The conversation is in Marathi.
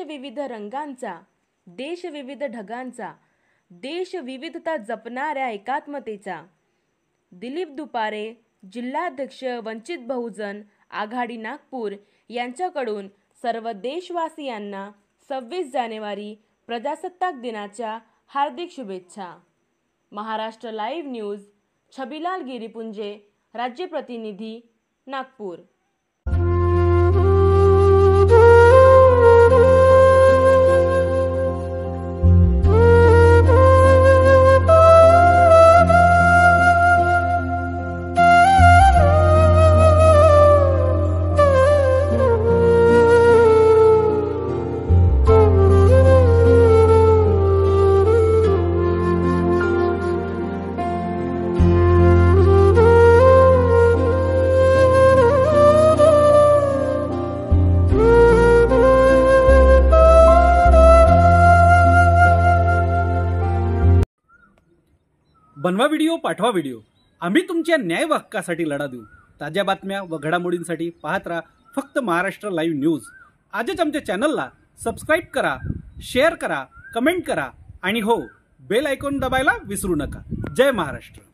विविध रंगांचा, देश विविध ढगांचा, देश विविधता जपणाऱ्या एकात्मतेचा। दिलीप दुपारे, जिल्हाध्यक्ष वंचित बहुजन आघाडी नागपूर यांच्याकडून सर्व देशवासियांना 26 जानेवारी प्रजासत्ताक दिनाच्या हार्दिक शुभेच्छा। महाराष्ट्र लाईव्ह न्यूज, छबिलाल गिरीपुंजे, राज्य प्रतिनिधी, नागपूर। बनवा व्हिडिओ, पाठवा व्हिडिओ, आम्ही तुमच्या न्याय व हक्कासाठी लढा देऊ। ताज्या बातम्या व घडामोडींसाठी पाहत राहा फक्त महाराष्ट्र लाईव्ह न्यूज। आजच आमच्या चॅनलला सबस्क्राईब करा, शेअर करा, कमेंट करा आणि हो, बेल आयकॉन दाबायला विसरू नका। जय महाराष्ट्र।